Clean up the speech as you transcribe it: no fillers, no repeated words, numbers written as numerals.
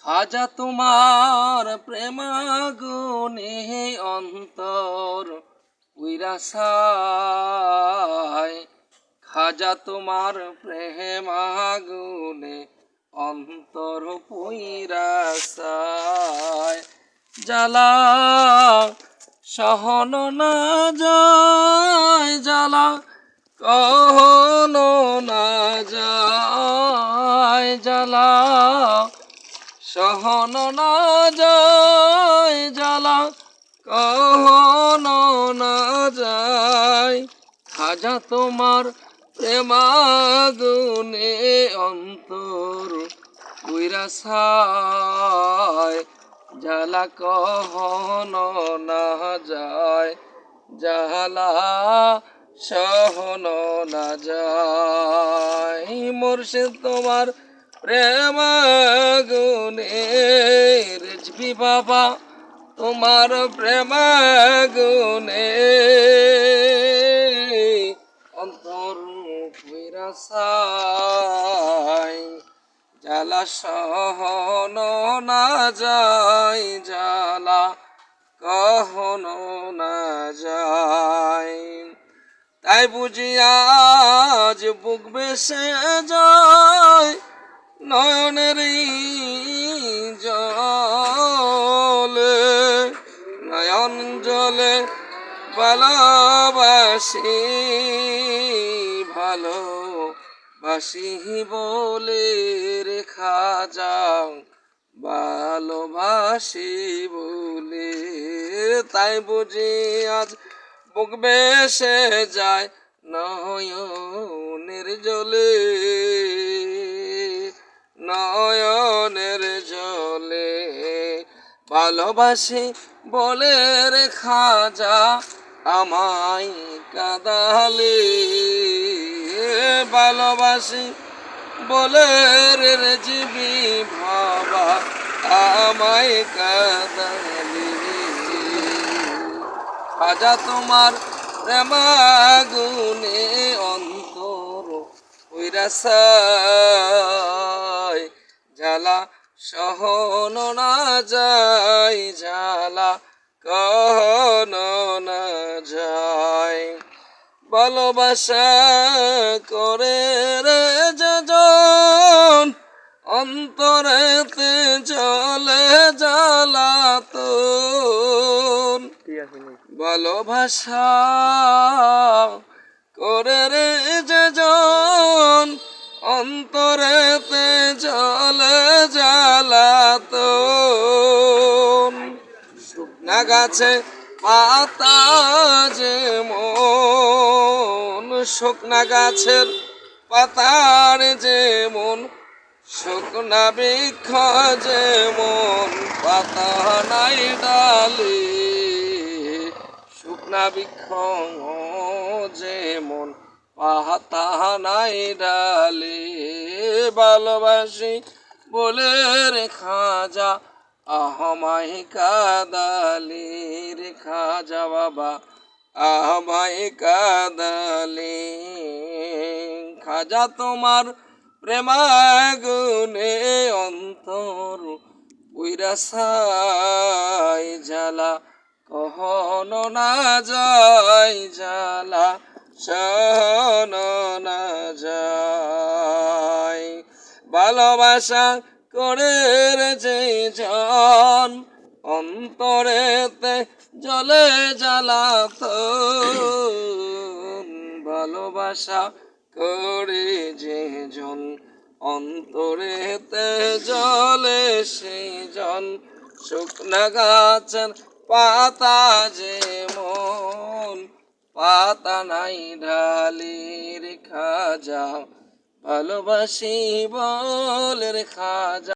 খাজা তোমার প্রেমাগুনে অন্তর উইরাসায়, খাজা তোমার প্রেমাগুনে অন্তর পুইরাসায়। জ্বালা সহন না যায়, জ্বালা কহনো না যায়, জ্বালা সহন না যায়, জ্বালা কহনো না যায়। খাজা তোমার প্রেমাগুনে অন্তর উইরাসায়, জ্বালা কহনো না যায়, জ্বালা সহনো না যায়। মুর্শিদ তোমার প্রেমাগুনে রেজবি বাবা তোমার প্রেমাগুনে অন্তর উইরাসায়, জ্বালা সহন না যায়, জ্বালা কহনো না যায়। তাই বুঝি আজ বুক বেসে যায় নয়নের জলে, নয়ন জলে ভালোবাসি, ভালোবাসি বলে রেখা যাও, ভালোবাসি বলে। তাই বুঝি আজ বুক বেসে যায় নয়নের জলে, নয়নের জলে। ভালোবাসি বলে রেখা যা আমায় কাঁদালে, ভালোবাসি বলে রেজবি বাবা আমায় কাঁদালে। খাজা তোমার প্রেমাগুনে অন্তর উইরাসায়, জ্বালা সহন না যায়, জ্বালা কহনো না যায়। ভালোবাসা করে রে যেজন অন্তরেতে চলে জ্বালাতন, ভালোবাসা করে রে যেজন অন্তরেতে চলে জ্বালাতন। শুকনা গাছে পাতা যেমন, শুকনা গাছের পাতার যেমন, শুকনা বৃক্ষ যেমন পাতা নাই ডালে, শুকনা বৃক্ষ যেমন পাতা নাই ডালে। ভালোবাসি বলে রেখা যা আমায় কাঁদালে, রেখা যা বাবা আমায় কাঁদালে। খাজা তোমার প্রেমাগুনে অন্তর উইরাসায়, জ্বালা কহনো না যায়, জ্বালা সহন না যায়। ভালোবাসা করে যে জন অন্তরেতে জলে জ্বালাতন, ভালোবাসা করে যে জন অন্তরেতে জলে সেই জন। শুকনা গাছের পাতা যেমন পাতা নাই ঢালি, রেখা যাও ভালোবাসি বলে রেখা যাও।